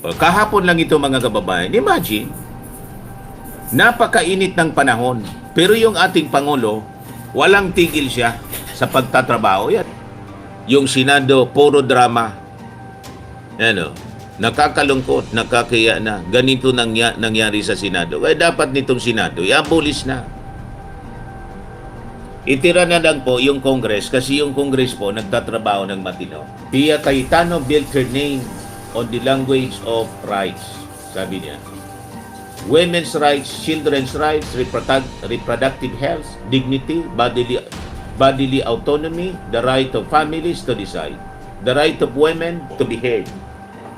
Kahapon lang ito mga kababayan. Imagine, napakainit ng panahon. Pero yung ating Pangulo, walang tigil siya sa pagtatrabaho. Yan. Yung Senado, puro drama. Ano, nakakalungkot, nakakaya na. Ganito nangyari sa Senado. Kaya dapat nitong Senado, i-abolish na. Itira na lang po yung Congress kasi yung Congress po nagtatrabaho ng matino. Pia Cayetano built her name on the language of rights, sabi niya. Women's rights, children's rights, reproductive health, dignity, bodily autonomy, the right of families to decide, the right of women to be heard.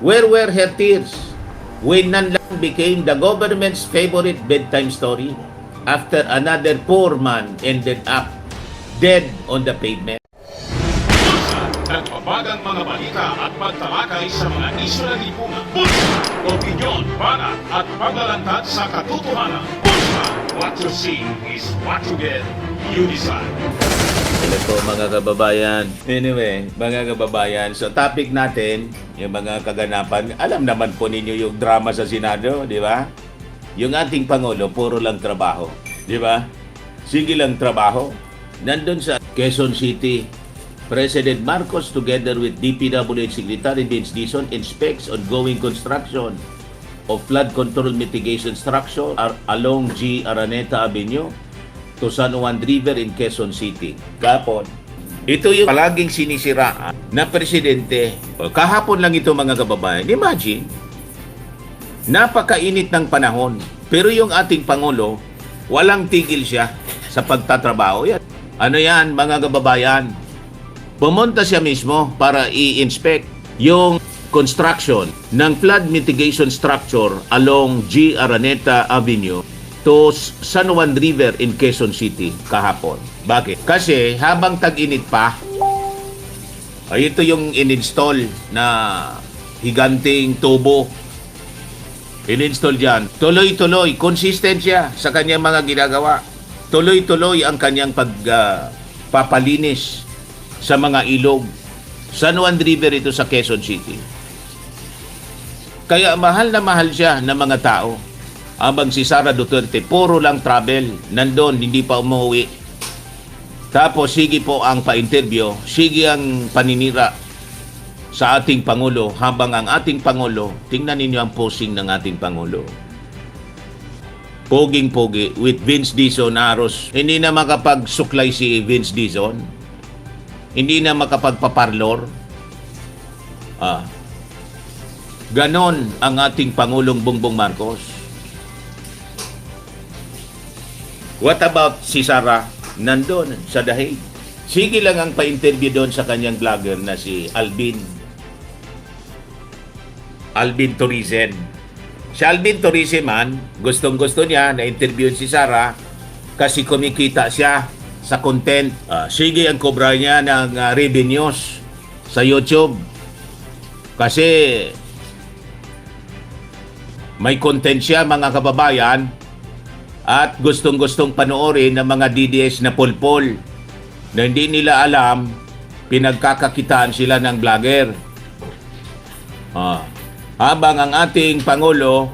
Where were her tears when none lang became the government's favorite bedtime story after another poor man ended up dead on the pavement? Nagbabagang mga balita at pagtalakay sa mga isyu ng lipunan. Bulsa! Opinyon, banat at paglalantad sa katotohanan. Bulsa! What you see is what you get. You decide. Hello po mga kababayan. Anyway, mga kababayan, so topic natin, yung mga kaganapan, alam naman po ninyo yung drama sa Senado, di ba? Yung ating Pangulo, puro lang trabaho, di ba? Sige lang trabaho. Nandun sa Quezon City, President Marcos together with DPWH Secretary Vince Dizon inspects ongoing construction of flood control mitigation structure along G. Araneta Avenue to San Juan River in Quezon City. Kahapon, ito yung palaging sinisiraan na presidente. Kahapon lang ito mga kababayan. Imagine, napakainit ng panahon. Pero yung ating Pangulo, walang tigil siya sa pagtatrabaho. Yan. Ano yan mga kababayan? Pumunta siya mismo para i-inspect yung construction ng flood mitigation structure along G. Araneta Avenue to San Juan River in Quezon City kahapon. Bakit? Kasi habang tag-init pa, ay ito yung in-install na higanting tubo. In-install dyan. Tuloy-tuloy, consistent siya sa kanyang mga ginagawa. Tuloy-tuloy ang kanyang pagpapalinis sa mga ilog. San Juan River ito sa Quezon City. Kaya mahal na mahal siya ng mga tao. Habang si Sara Duterte, puro lang travel. Nandun, hindi pa umuwi. Tapos sige po ang pa-interview, sige ang paninira sa ating Pangulo. Habang ang ating Pangulo, tingnan ninyo ang posing ng ating Pangulo. Poging-pogi with Vince Dizon Aros. Hindi na makapagsuklay si Vince Dizon. Hindi na makapagpaparlor. Ganon ang ating Pangulong Bongbong Marcos. What about si Sara? Nandun sa Dahig. Sige lang ang pa-interview doon sa kanyang vlogger na si Alvin Torizen. Si Alvin Torizen man, gustong-gusto niya na interviewin si Sara kasi kumikita siya sa content. Sige ang kobra niya ng revenues sa YouTube kasi may content siya mga kababayan at gustong-gustong panoorin ng mga DDS na pulpol na hindi nila alam pinagkakakitaan sila ng vlogger. Habang ang ating Pangulo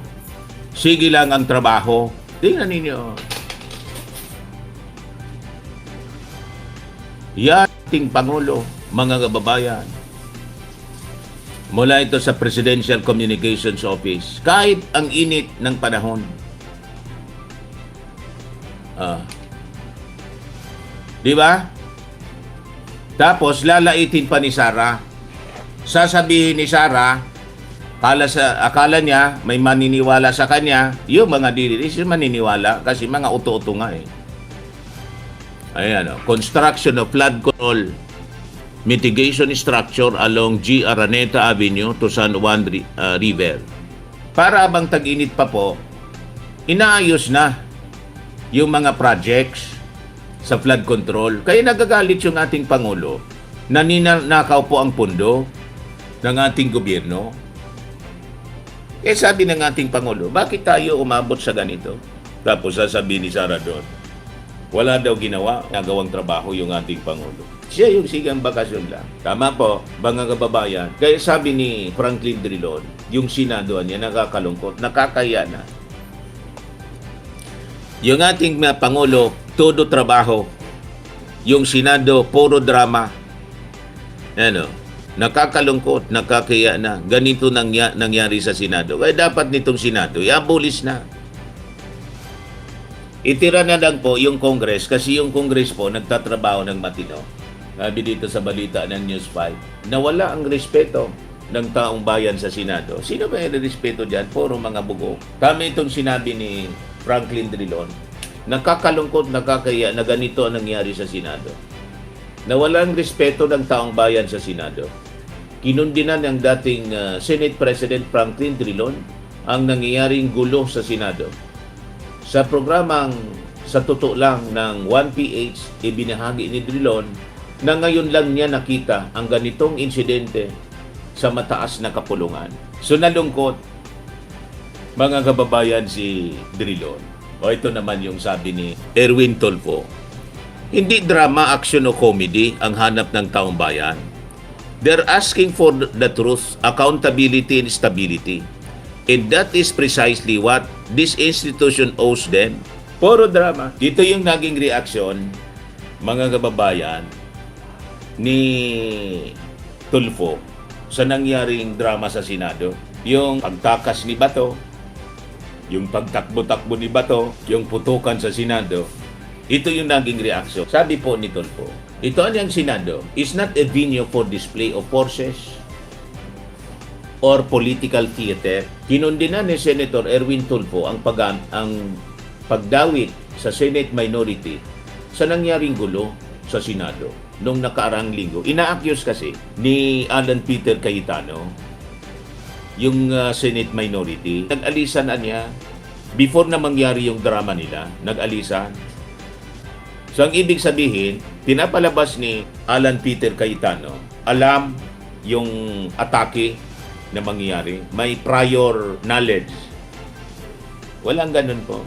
sige lang ang trabaho. Tingnan ninyo. Yan ating Pangulo, mga kababayan. Mula ito sa Presidential Communications Office. Kahit ang init ng panahon. Di ba? Tapos lalaitin pa ni Sara. Sasabihin ni Sara, akala niya may maniniwala sa kanya. Yung mga DDS maniniwala kasi mga uto-uto nga eh. Ayan, construction of flood control mitigation structure along G. Araneta Avenue to San Juan River. Para abang tag-init pa po, inaayos na yung mga projects sa flood control. Kaya nagagalit yung ating Pangulo na ninakaw po ang pundo ng ating gobyerno. Eh sabi ng ating Pangulo, bakit tayo umabot sa ganito? Tapos sasabihin ni Sara doon, wala daw nagawang trabaho yung ating Pangulo. Siya yung sigang bakasyon lang. Tama po, mga kababayan. Kaya sabi ni Franklin Drilon, yung Senado niya, nakakalungkot, nakakaya na. Yung ating Pangulo, todo trabaho. Yung Senado, puro drama. Ano, nakakalungkot, nakakaya na. Ganito nangyari sa Senado. Kaya dapat nitong Senado, i-abolish na. Itira na lang po yung Congress kasi yung Congress po nagtatrabaho ng matino. Sabi dito sa balita ng News 5, nawala ang respeto ng taong bayan sa Senado. Sino ba yung respeto dyan? Puro mga bugo. Tama itong sinabi ni Franklin Drilon. Nakakalungkot, nakakaya na ganito ang nangyari sa Senado. Nawala ang respeto ng taong bayan sa Senado. Kinundinan ng dating Senate President Franklin Drilon ang nangyayaring gulo sa Senado. Sa programang Sa Totoo Lang ng 1PH, ibinahagi ni Drilon na ngayon lang niya nakita ang ganitong insidente sa mataas na kapulungan. So nalungkot, mga kababayan, si Drilon. O ito naman yung sabi ni Erwin Tulfo. Hindi drama, action o comedy ang hanap ng taong bayan. They're asking for the truth, accountability, and stability. And that is precisely what this institution owes them. Puro drama. Dito yung naging reaksyon, mga kababayan, ni Tulfo sa nangyaring drama sa Senado. Yung pagtakas ni Bato, yung pagtakbo-takbo ni Bato, yung putukan sa Senado, ito yung naging reaksyon. Sabi po ni Tulfo, ito ang Senado is not a venue for display of forces or political theater. Kinundinan ni Senator Erwin Tulfo ang pagdawit sa Senate minority sa nangyaring gulo sa Senado noong nakaraang linggo. Ina-accuse kasi ni Alan Peter Cayetano yung Senate minority. Nag-alisan na niya before na mangyari yung drama nila. Nag-alisan. So ang ibig sabihin, pinapalabas ni Alan Peter Cayetano, alam yung atake na mangyayari. May prior knowledge. Walang ganun po.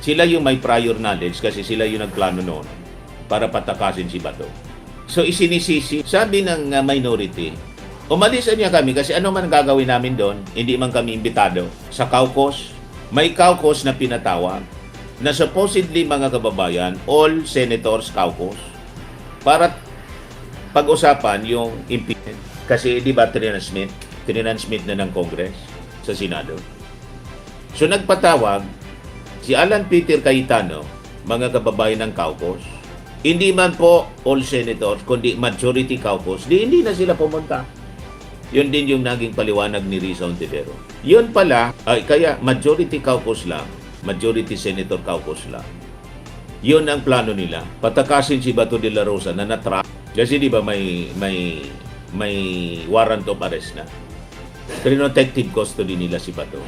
Sila yung may prior knowledge kasi sila yung nagplano noon para patakasin si Bato. So isinisisi, sabi ng minority, umalis niya kami kasi ano man gagawin namin doon, hindi man kami imbitado. Sa caucus, may caucus na pinatawag na supposedly, mga kababayan, all senators caucus para pag-usapan yung impeachment. Kasi di ba trinransmit na ng Congress sa Senado. So nagpatawag si Alan Peter Cayetano, mga kababayan ng caucus, hindi man po all senators, kundi majority caucus, hindi na sila pumunta. Yun din yung naging paliwanag ni Risa Ontiveros. Yun pala, kaya majority caucus lang, majority senator caucus lang. Yun ang plano nila. Patakasin si Bato de la Rosa na natrap. Kasi di ba may warrant of arrest na. Protective custody nila si Bato.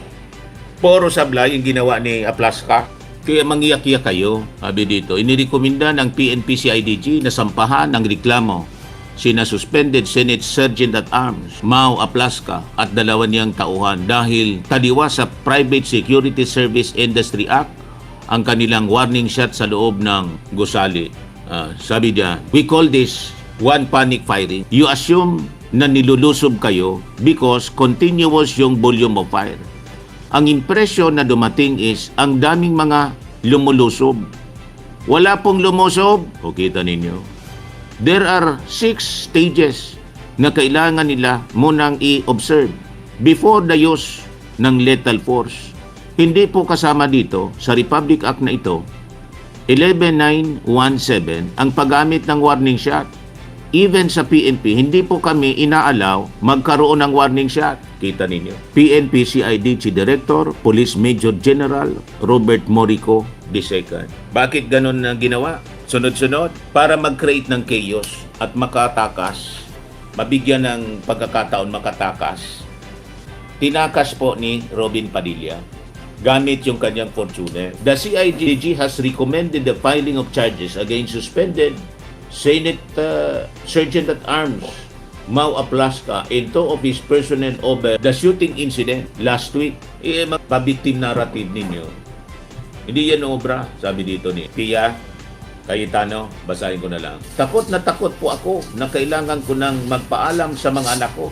Puro sablay yung ginawa ni Aplasca. Kaya mangiyak-iyak kayo, sabi dito. Inirekomenda ng PNP-CIDG na sampahan ng reklamo sina suspended Senate Sergeant at Arms, Mau Aplasca at dalawa niyang tauhan dahil taliwa sa Private Security Service Industry Act ang kanilang warning shot sa loob ng gusali. Sabi niya, we call this one panic firing. You assume na nilulusob kayo because continuous yung volume of fire. Ang impresyon na dumating is ang daming mga lumulusob. Wala pong lumusob. O kita ninyo. There are 6 stages na kailangan nila munang i-observe before the use ng lethal force. Hindi po kasama dito sa Republic Act na ito, 11917, ang paggamit ng warning shot. Even sa PNP, hindi po kami inaalaw magkaroon ng warning shot. Kita ninyo. PNP CIDG Director, Police Major General Robert Morico II. Bakit ganun na ginawa? Sunod-sunod, para mag-create ng chaos at makatakas, mabigyan ng pagkakataon makatakas. Tinakas po ni Robin Padilla gamit yung kanyang Fortuner. The CIDG has recommended the filing of charges against suspended Senate Sergeant at Arms Mau Aplasca and 2 of his personnel over the shooting incident last week. Pabiktim narrative ninyo. Hindi yan obra, sabi dito ni Pia Cayetano, basahin ko na lang. Takot na takot po ako na kailangan ko nang magpaalam sa mga anak ko.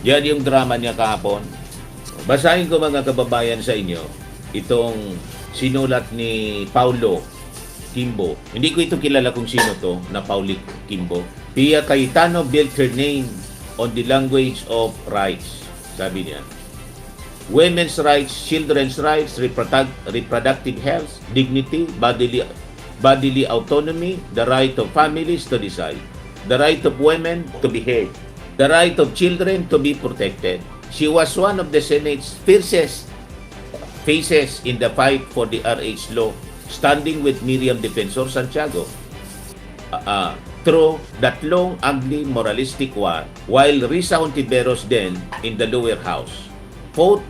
Yan yung drama niya kahapon. Basahin ko mga kababayan sa inyo itong sinulat ni Paulo Kimbo. Hindi ko ito kilala kung sino to na Paulo Kimbo. Pia Cayetano built her name on the language of rights. Sabi niya, women's rights, children's rights, reproductive health, dignity, bodily autonomy, the right of families to decide, the right of women to be heard, the right of children to be protected. She was one of the Senate's fiercest faces in the fight for the RH law, standing with Miriam Defensor Santiago through that long, ugly, moralistic war, while Risa Hontiveros then, in the lower house, fought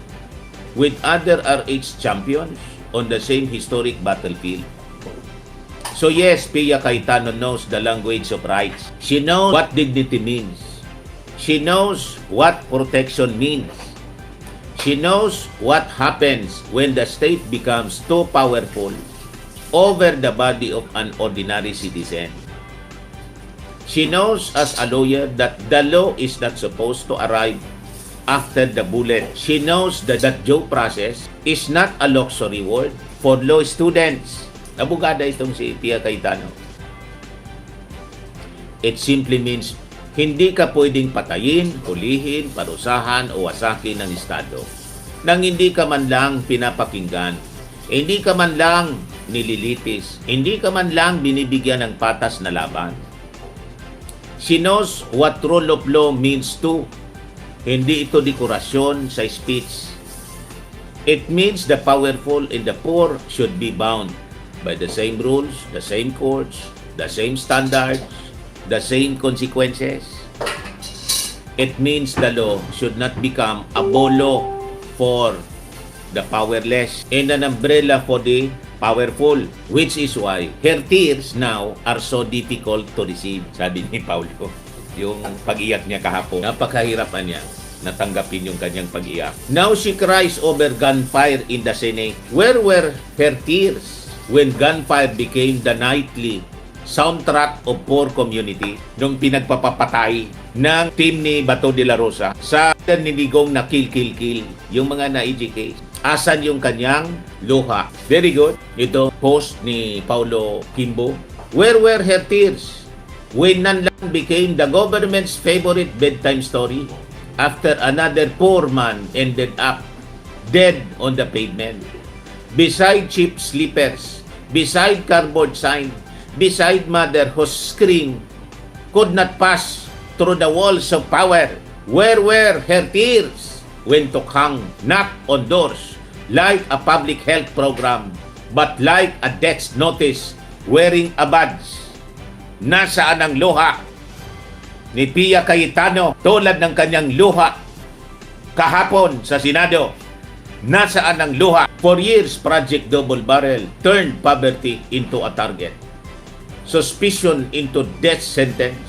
with other RH champions on the same historic battlefield. So yes, Pia Cayetano knows the language of rights. She knows what dignity means. She knows what protection means. She knows what happens when the state becomes too powerful over the body of an ordinary citizen. She knows as a lawyer that the law is not supposed to arrive after the bullet. She knows that due process is not a luxury word for law students. Abogada itong si Pia Cayetano. It simply means hindi ka pwedeng patayin, hulihin, parusahan o wasakin ng Estado nang hindi ka man lang pinapakinggan, hindi ka man lang nililitis, hindi ka man lang binibigyan ng patas na laban. She knows what rule of law means too. Hindi ito dekorasyon sa speech. It means the powerful and the poor should be bound by the same rules, the same courts, the same standards, the same consequences. It means the law should not become a bolo for the powerless and an umbrella for the powerful, which is why her tears now are so difficult to receive. Sabi ni Paulo, yung pag-iyak niya kahapon, napakahirapan niya natanggapin yung kanyang pag-iyak. Now she cries over gunfire in the Senate. Where were her tears when gunfire became the nightly soundtrack of poor community nung pinagpapapatay ng team ni Bato de la Rosa sa niligong na kill yung mga na-EJ Asan yung kanyang luha? Very good. Ito post ni Paulo Kimbo. Where were her tears when Nanlan became the government's favorite bedtime story after another poor man ended up dead on the pavement, beside cheap sleepers, beside cardboard sign, beside mother whose scream could not pass through the walls of power? Where were her tears when Tokhang knocked on doors like a public health program but like a death notice wearing a badge? Nasaan ang luha ni Pia Cayetano tulad ng kanyang luha kahapon sa Senado? Nasaan ang luha? For years, Project Double Barrel turned poverty into a target, suspicion into death sentence,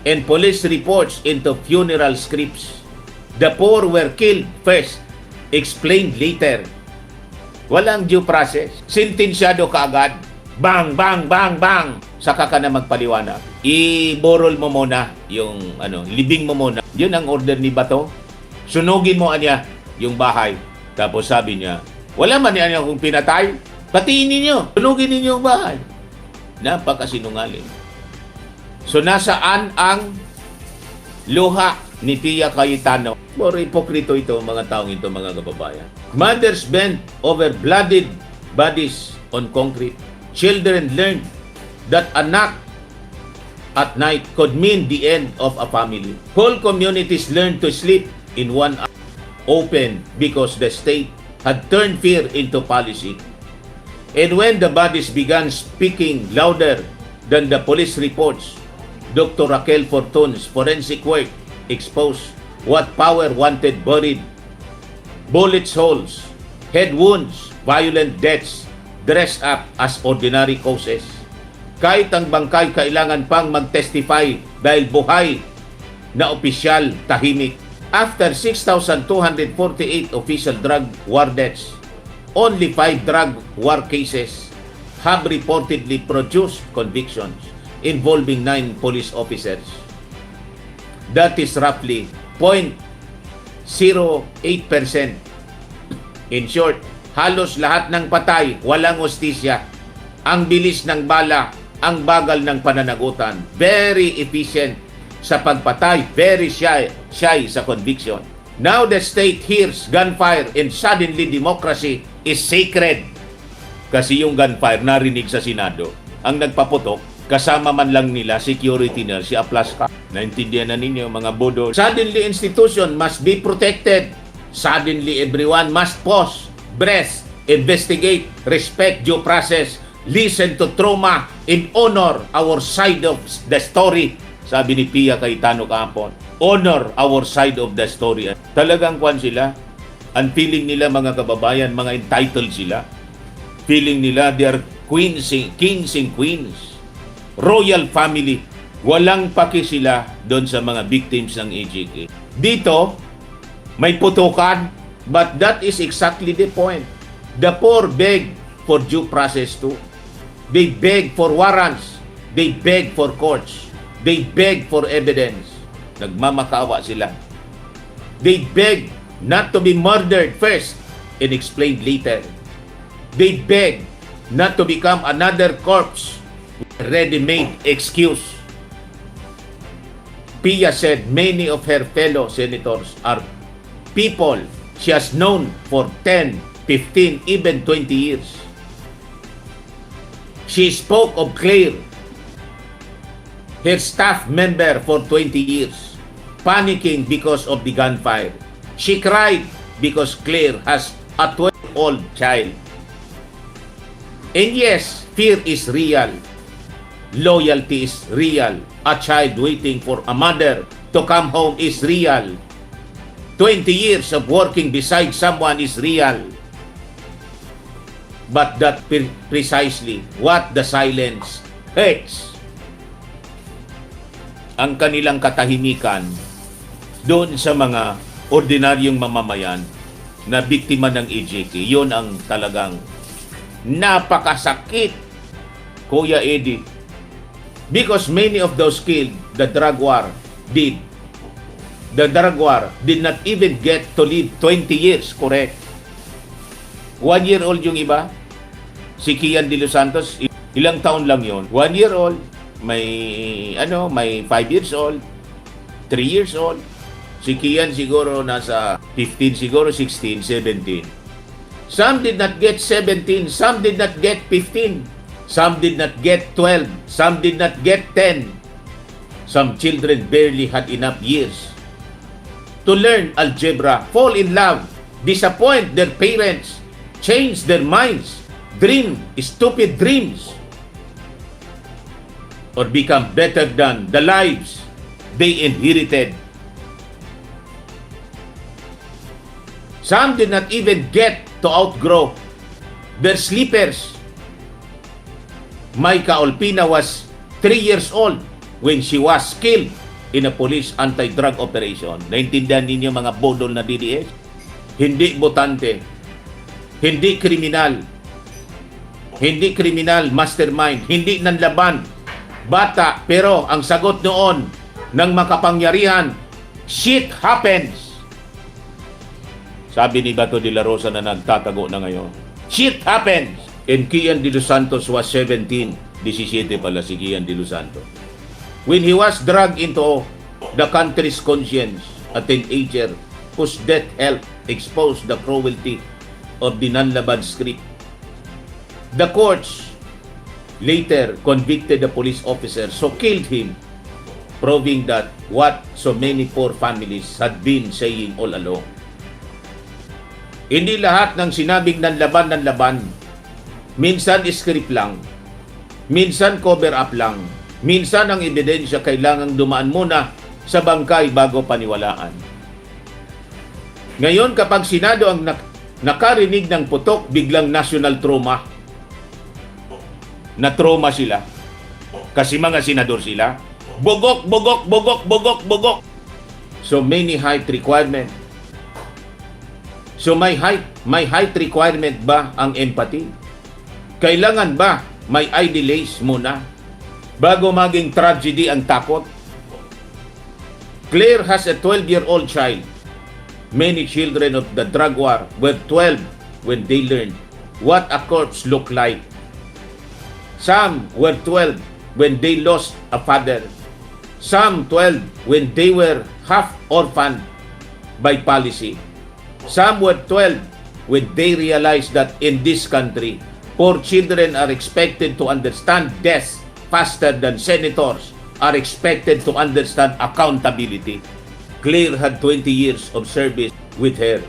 and police reports into funeral scripts. The poor were killed first, explained later. Walang due process. Sentensyado kaagad. Bang, bang, bang, bang. Saka ka na magpaliwanag. I-borol mo muna yung libing mo muna. Yun ang order ni Bato. Sunugin mo niya yung bahay. Tapos sabi niya, wala man niya kung pinatay. Patiin ninyo. Sunugin ninyo yung bahay. Napakasinungaling. So nasaan ang luha ni Pia Cayetano? Puro ipokrito ito, mga taong ito, mga kababayan. Mothers bent over bloodied bodies on concrete. Children learned that a knock at night could mean the end of a family. Whole communities learned to sleep in one eye open because the state had turned fear into policy. And when the bodies began speaking louder than the police reports, Dr. Raquel Fortun's forensic work exposed what power wanted buried. Bullet holes, head wounds, violent deaths dressed up as ordinary causes. Kahit ang bangkay kailangan pang mag-testify dahil buhay na opisyal tahimik. After 6,248 official drug war deaths, only 5 drug war cases have reportedly produced convictions involving 9 police officers. That is roughly 0.08%. In short, halos lahat ng patay, walang hustisya. Ang bilis ng bala, ang bagal ng pananagutan. Very efficient sa pagpatay, very shy sa conviction. Now the state hears gunfire and suddenly democracy is sacred. Kasi yung gunfire narinig sa Senado, ang nagpaputok, kasama man lang nila security na si Aplaska. Naintindihan na ninyo mga bodo. Suddenly institution must be protected. Suddenly everyone must pause, breath, investigate, respect due process, listen to trauma, and honor our side of the story. Sabi ni Pia Cayetano kahapon, honor our side of the story. Talagang kwan sila. Ang feeling nila mga kababayan, mga entitled sila. Feeling nila they are kings and queens. Royal family. Walang paki sila doon sa mga victims ng AJK. Dito, may putukan, but that is exactly the point. The poor beg for due process too. They beg for warrants. They beg for courts. They beg for evidence. Nagmamakaawa sila. They beg not to be murdered first and explained later. They beg not to become another corpse with a ready-made excuse. Pia said many of her fellow senators are people she has known for 10, 15, even 20 years. She spoke of Claire, her staff member for 20 years, panicking because of the gunfire. She cried because Claire has a 12-year-old child. And yes, fear is real. Loyalty is real. A child waiting for a mother to come home is real. 20 years of working beside someone is real. But that precisely what the silence hurts. Ang kanilang katahimikan doon sa mga ordinaryong mamamayan na biktima ng AJK, yun ang talagang napakasakit, Kuya Eddie. Because many of those killed, the drug war did. The drug war did not even get to live 20 years, correct? 1 year old yung iba. Si Kian De Los Santos, ilang taon lang yon? 1 year old, may 5 years old, 3 years old. Si Kian siguro nasa 15, siguro 16, 17. Some did not get 17, some did not get 15. Some did not get 12. Some did not get 10. Some children barely had enough years to learn algebra, fall in love, disappoint their parents, change their minds, dream stupid dreams, or become better than the lives they inherited. Some did not even get to outgrow their sleepers. Maika Olpina was 3 years old when she was killed in a police anti-drug operation. Naintindihan ninyo mga bodol na DDS? Hindi botante, hindi kriminal mastermind, hindi nanlaban, bata, pero ang sagot noon ng makapangyarihan, shit happens. Sabi ni Bato de la Rosa na nagtatago na ngayon, shit happens. And Kian De Los Santos was 17. 17 pala si Kian De Los Santos. When he was dragged into the country's conscience, a teenager whose death helped expose the cruelty of the Nanlaban script. The courts later convicted the police officer who killed him, proving that what so many poor families had been saying all along. Hindi lahat ng sinabing nanlaban. Minsan script lang, minsan cover up lang, minsan ang ebidensya kailangang dumaan muna sa bangkay bago paniwalaan. Ngayon kapag Senado ang nakarinig ng putok, biglang national trauma. Na-trauma sila. Kasi mga senador sila. Bugok. So many height requirement. So may height requirement ba ang empathy? Kailangan ba may eye delays muna bago maging tragedy ang takot? Claire has a 12-year-old child. Many children of the drug war were 12 when they learned what a corpse looked like. Some were 12 when they lost a father. Some 12 when they were half orphaned by policy. Some were 12 when they realized that in this country, poor children are expected to understand death faster than senators are expected to understand accountability. Claire had 20 years of service with her.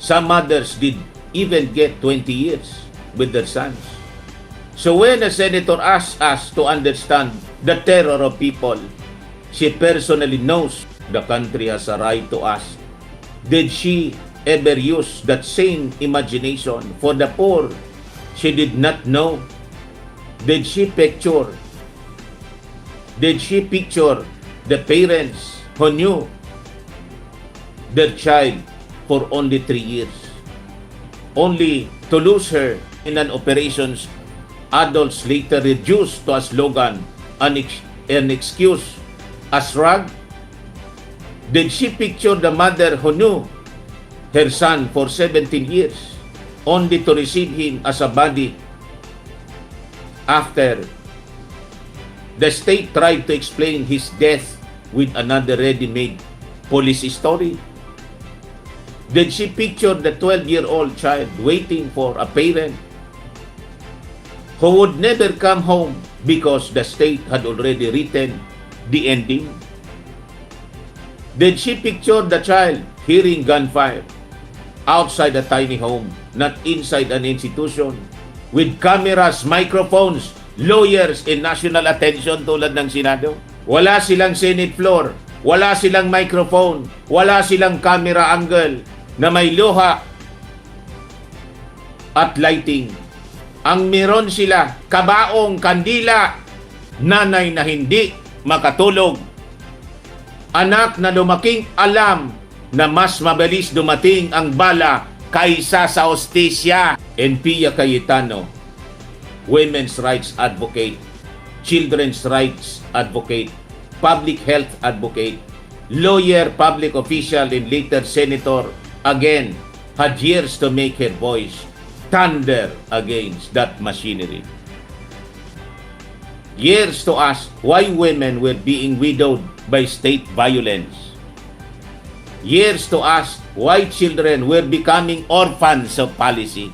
Some mothers did even get 20 years with their sons. So when a senator asks us to understand the terror of people, she personally knows the country has a right to ask, did she ever use that same imagination for the poor she did not know? Did she picture the parents who knew their child for only 3 years, only to lose her in an operations adults later reduced to a slogan, an excuse, a shrug? Did she picture the mother who knew her son for 17 years, only to receive him as a body after the state tried to explain his death with another ready-made police story? Did she picture the 12-year-old child waiting for a parent who would never come home because the state had already written the ending? Did she picture the child hearing gunfire outside a tiny home, not inside an institution, with cameras, microphones, lawyers, and national attention tulad ng Senado? Wala silang Senate floor, wala silang microphone, wala silang camera angle na may luha at lighting. Ang meron sila, kabaong kandila, nanay na hindi makatulog, anak na lumaking alam na mas mabilis dumating ang bala kaysa sa hostisya. And Pia Cayetano, women's rights advocate, children's rights advocate, public health advocate, lawyer, public official, and later senator, again, had years to make her voice thunder against that machinery. Years to ask why women were being widowed by state violence. Years to ask why children were becoming orphans of policy.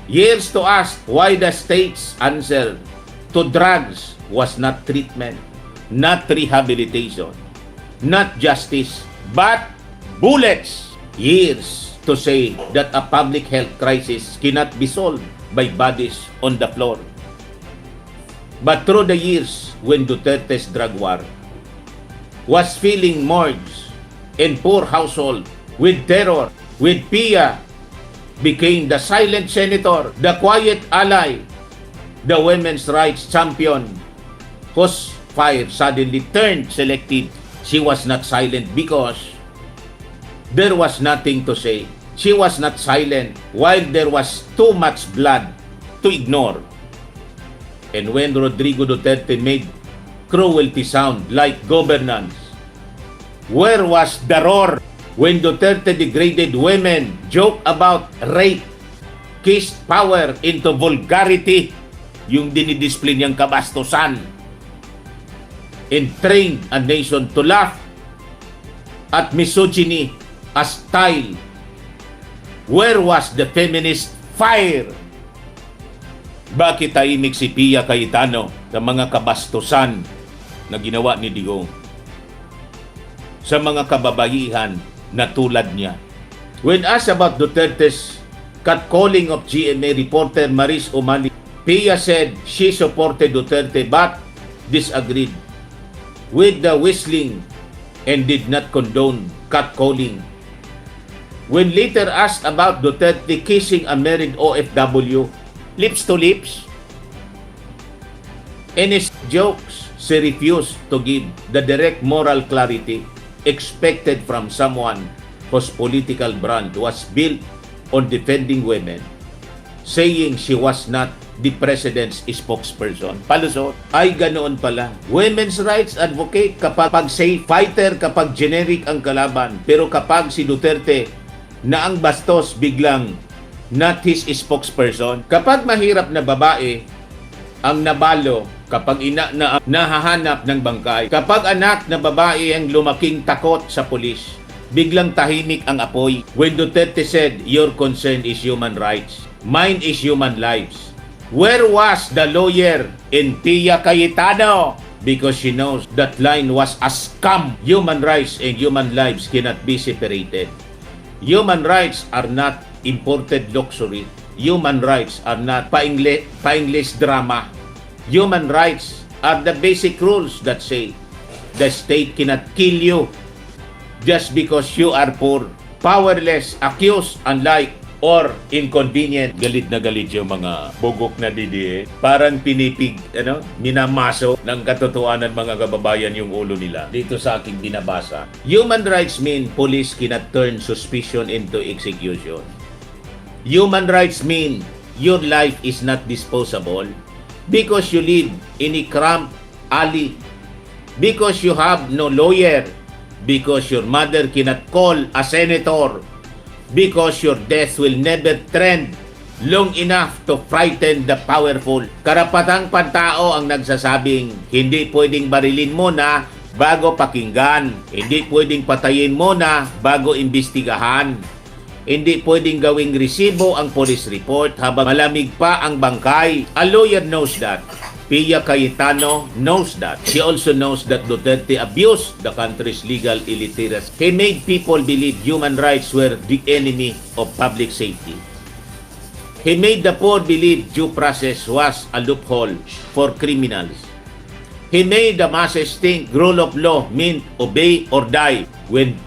Years to ask why the state's answer to drugs was not treatment, not rehabilitation, not justice, but bullets. Years to say that a public health crisis cannot be solved by bodies on the floor. But through the years when Duterte's drug war was filling morgues in poor household with terror, with Pia became the silent senator, the quiet ally, the women's rights champion, whose fire suddenly turned selective. She was not silent because there was nothing to say. She was not silent while there was too much blood to ignore. And when Rodrigo Duterte made cruelty sound like governance, where was the roar when Duterte degraded women, joked about rape, kissed power into vulgarity, yung dinidisplay niyang kabastusan, and trained a nation to laugh at misogyny as style? Where was the feminist fire? Bakit tahimik si Pia Cayetano sa mga kabastusan na ginawa ni Digong? Sa mga kababaihan na tulad niya. When asked about Duterte's catcalling of GMA reporter Maris Umali, Pia said she supported Duterte but disagreed with the whistling and did not condone catcalling. When later asked about Duterte kissing a married OFW, lips to lips, in his jokes, she refused to give the direct moral clarity expected from someone whose political brand was built on defending women. saying she was not the president's spokesperson. Palusot, ay ganoon pala. Women's rights advocate kapag safe, fighter kapag generic ang kalaban. Pero kapag si Duterte na ang bastos, biglang not his spokesperson. Kapag mahirap na babae ang nabalo, kapag ina na nahahanap ng bangkay, kapag anak na babae ang lumaking takot sa pulis, biglang tahimik ang apoy. When Duterte said, your concern is human rights, mine is human lives. Where was the lawyer in Pia Cayetano? Because she knows that line was a scam. Human rights and human lives cannot be separated. Human rights are not imported luxury. Human rights are not pa-English drama. Human rights are the basic rules that say the state cannot kill you just because you are poor, powerless, accused, unlike, or inconvenient. Galit na galit yung mga bugok na DDA. Parang minamaso ng katotohanan mga kababayan yung ulo nila. Dito sa aking binabasa. Human rights mean police cannot turn suspicion into execution. Human rights mean your life is not disposable because you live in a cramped alley, because you have no lawyer, because your mother cannot call a senator, because your death will never trend long enough to frighten the powerful. Karapatang pantao ang nagsasabing hindi pwedeng barilin mo na bago pakinggan, hindi pwedeng patayin mo na bago imbestigahan, hindi pwedeng gawing resibo ang police report habang malamig pa ang bangkay. A lawyer knows that. Pia Cayetano knows that. She also knows that Duterte abused the country's legal illiteracy. He made people believe human rights were the enemy of public safety. He made the poor believe due process was a loophole for criminals. He made the masses think rule of law meant obey or die, when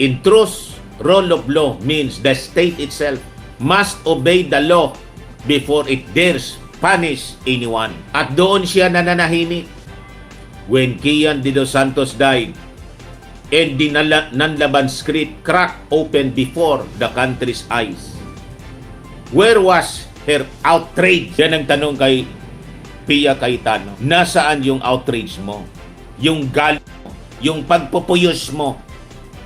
in truth, rule of law means the state itself must obey the law before it dares punish anyone. At doon siya nananahimik. When Kian de Dos Santos died and the Nanlaban script cracked open before the country's eyes, where was her outrage? Yan ang tanong kay Pia Cayetano. Nasaan yung outrage mo? Yung galit mo? Yung pagpupuyos mo?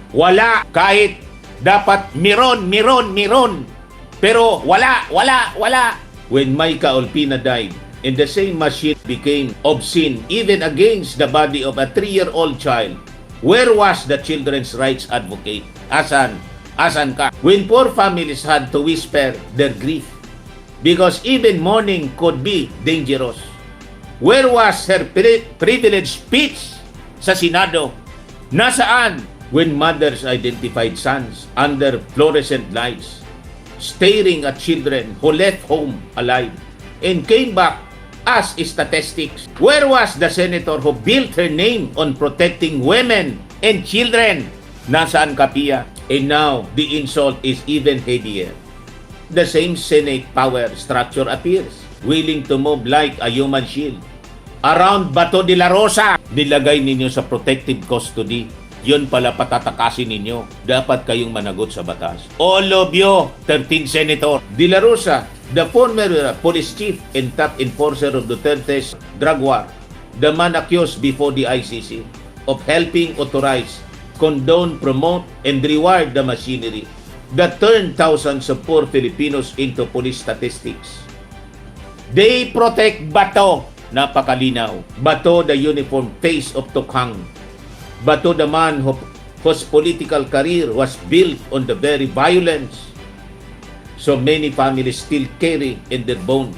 Wala. Kahit dapat miron. Pero wala. When Maika Olpina died, and the same machine became obscene even against the body of a 3-year-old child, where was the children's rights advocate? Asan ka? When poor families had to whisper their grief, because even mourning could be dangerous, where was her privileged speech sa Senado? Nasaan? When mothers identified sons under fluorescent lights, staring at children who left home alive and came back as statistics. Where was the senator who built her name on protecting women and children? Nasaan ka, Pia? And now, the insult is even heavier. The same Senate power structure appears, willing to move like a human shield. Around Bato de la Rosa, nilagay ninyo sa protective custody. Yun pala patatakasin ninyo. Dapat kayong managot sa batas. All of you, 13 Senator. De la Rosa, the former police chief and top enforcer of Duterte's drug war, the man accused before the ICC of helping authorize, condone, promote, and reward the machinery that turned thousands of poor Filipinos into police statistics. They protect Bato. Napakalinaw. Bato, the uniform face of Tokhang. Bato, the man whose political career was built on the very violence so many families still carry in their bones.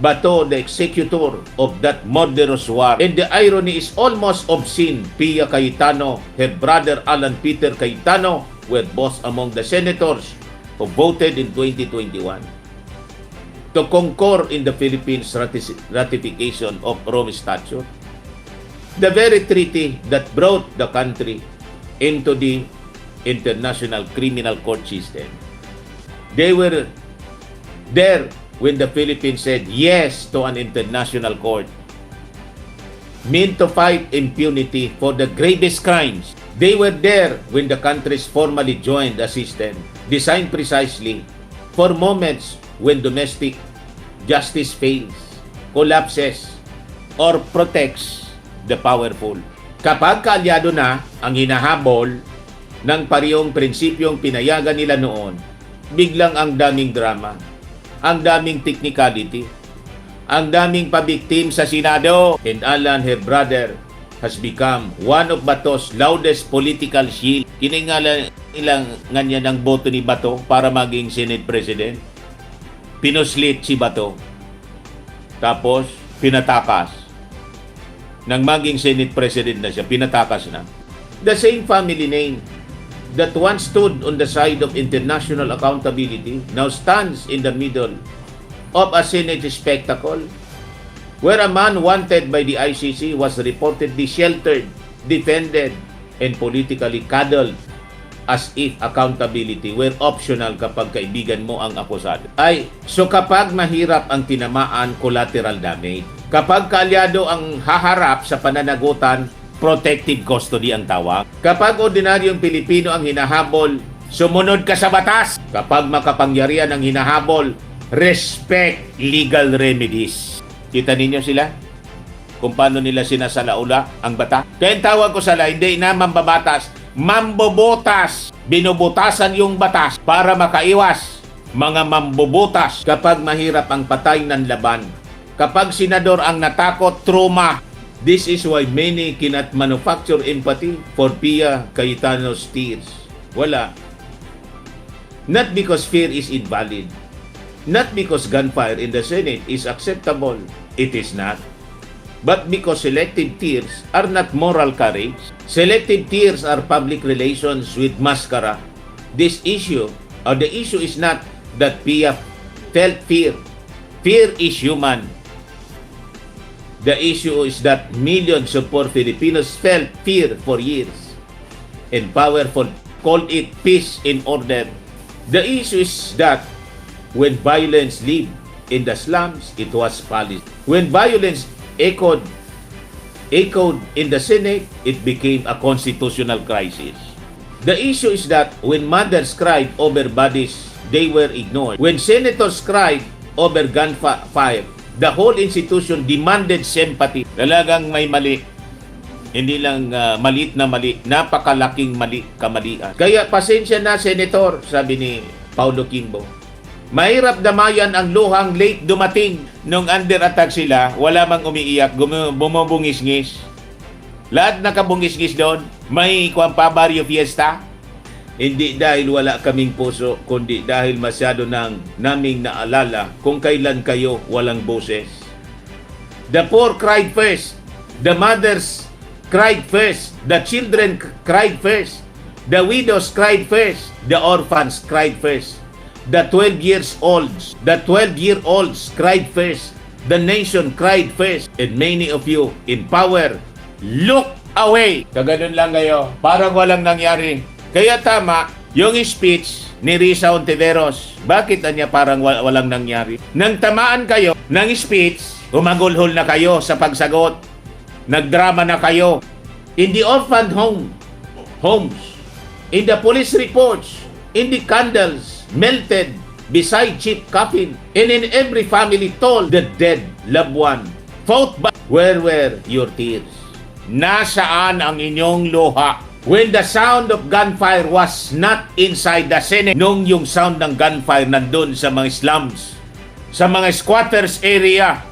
Bato, the executor of that murderous war. And the irony is almost obscene. Pia Cayetano, her brother Alan Peter Cayetano were both among the senators who voted in 2021 to concur in the Philippines ratification of Rome Statute, the very treaty that brought the country into the International Criminal Court system. They were there when the Philippines said yes to an international court meant to fight impunity for the gravest crimes. They were there when the countries formally joined a system designed precisely for moments when domestic justice fails, collapses, or protects the powerful. Kapag kaalyado na ang hinahabol ng parehong prinsipyong pinayagan nila noon, biglang ang daming drama, ang daming technicality, ang daming pabiktim sa Senado. And Alan, her brother, has become one of Bato's loudest political shield. Kiningalan ilang nga ng boto ni Bato para maging Senate President. Pinuslit si Bato. Tapos, pinatakas. Nang maging Senate President na siya, pinatakas na. The same family name that once stood on the side of international accountability now stands in the middle of a Senate spectacle where a man wanted by the ICC was reportedly sheltered, defended, and politically cuddled as if accountability were optional kapag kaibigan mo ang akusado. So kapag mahirap ang tinamaan, collateral damage. Kapag kaalyado ang haharap sa pananagutan, protective custody ang tawag. Kapag ordinaryong Pilipino ang hinahabol, sumunod ka sa batas. Kapag makapangyarihan ang hinahabol, respect legal remedies. Kita ninyo sila? Kung paano nila sinasalaula ang bata? Kaya ang tawag ko sila, hindi na mambabatas, mambobotas. Binubutasan yung batas para makaiwas. Mga mambobotas kapag mahirap ang patay ng laban. Kapag senador ang natakot, trauma. This is why many cannot manufacture empathy for Pia Cayetano's tears. Wala. Not because fear is invalid. Not because gunfire in the Senate is acceptable. It is not. But because selective tears are not moral courage. Selective tears are public relations with mascara. This issue, or the issue is not that Pia felt fear. Fear is human. The issue is that millions of poor Filipinos felt fear for years. And powerful called it peace in order. The issue is that when violence lived in the slums, it was policy. When violence echoed in the Senate, it became a constitutional crisis. The issue is that when mothers cried over bodies, they were ignored. When senators cried over gunfire, the whole institution demanded sympathy. Talagang may mali. Hindi lang maliit na mali, napakalaking mali, kamalian. Kaya pasensya na, Senator, sabi ni Paulo Kimbo. Mahirap damayan ang luhang late dumating. Nung under attack sila, wala mang umiiyak, bumubungis-ngis. Lahat nakabungis-ngis doon. May Barrio Fiesta. Hindi dahil wala kaming puso, kundi dahil masyado naming naalala kung kailan kayo walang boses. The poor cried first. The mothers cried first. The children cried first. The widows cried first. The orphans cried first. The 12-year-olds cried first. The nation cried first. And many of you in power, look away. Kaganon lang kayo. Parang walang nangyari. Kaya tama, yung speech ni Risa Ontiveros. Bakit niya parang walang nangyari? Nang tamaan kayo ng speech, umagulhol na kayo sa pagsagot. Nagdrama na kayo. In the orphan homes, in the police reports, in the candles, melted beside cheap coffin, and in every family told the dead loved one, fought back. Where were your tears? Nasaan ang inyong luha? When the sound of gunfire was not inside the Senate, nung yung sound ng gunfire nandun sa mga slums, sa mga squatters area,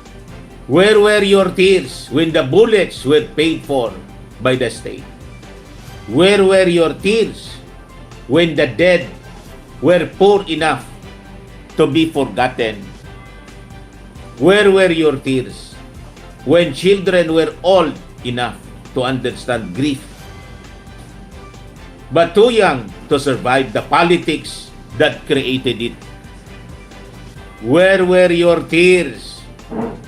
where were your tears when the bullets were paid for by the state? Where were your tears when the dead were poor enough to be forgotten? Where were your tears when children were old enough to understand grief, but too young to survive the politics that created it? Where were your tears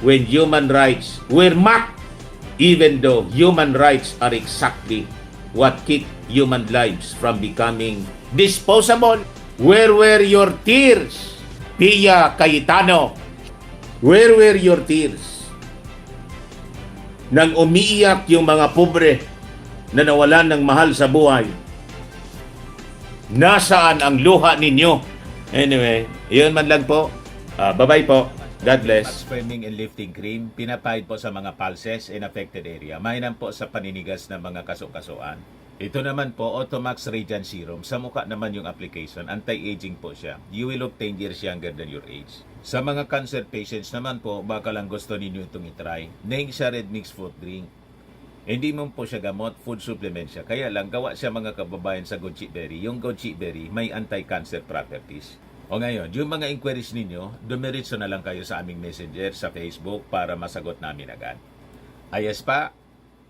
when human rights were mocked, even though human rights are exactly what keep human lives from becoming disposable? Where were your tears, Pia Cayetano? Where were your tears nang umiiyak yung mga pobre na nawalan ng mahal sa buhay? Nasaan ang luha ninyo? Anyway, yun man lang po. Bye-bye po. God bless. Firming and lifting cream, pinapahid po sa mga pulses in affected area. Mainam po sa paninigas ng mga kaso-kasuan. Ito naman po, Automax Radiant Serum. Sa mukha naman yung application. Anti-aging po siya. You will look 10 years younger than your age. Sa mga cancer patients naman po, baka lang gusto ninyo itong itry. Neng siya red mixed fruit drink. Hindi mo po siya gamot, food supplement siya. Kaya lang, gawa siya mga kababayan sa goji berry. Yung goji berry, may anti-cancer properties. O ngayon, yung mga inquiries ninyo, dumiritso na lang kayo sa aming messenger sa Facebook para masagot namin agad. Ayos pa?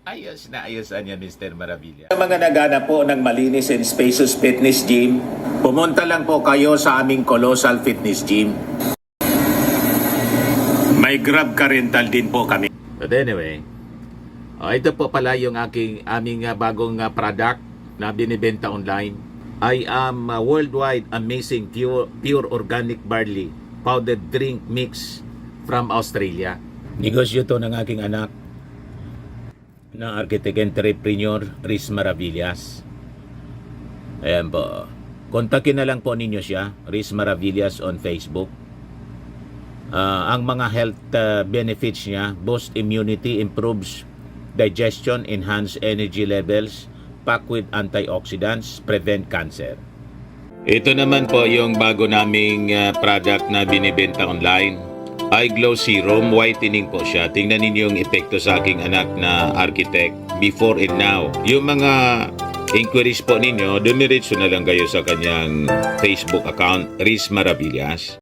Ayos na ayos niya, Mr. Maravilla. Sa mga naghanap po ng malinis and spacious fitness gym, pumunta lang po kayo sa aming Colossal Fitness Gym. May Grab ka rental din po kami. But anyway, ito po pala yung aming bagong product na binibenta online. I am worldwide amazing pure organic barley powdered drink mix from Australia. Negosyo to ng aking anak na architect entrepreneur Riz Maravillas. Ayan po. Kontakin na lang po ninyo siya, Riz Maravillas on Facebook. Ang mga health benefits niya, boost immunity, improves digestion, enhance energy levels, packed with antioxidants, prevent cancer. Ito naman po yung bago naming product na binibenta online. Eye Glow Serum, whitening po siya. Tingnan ninyo yung epekto sa aking anak na architect before and now. Yung mga inquiries po ninyo, dumiretso na lang kayo sa kanyang Facebook account, Riz Maravillas.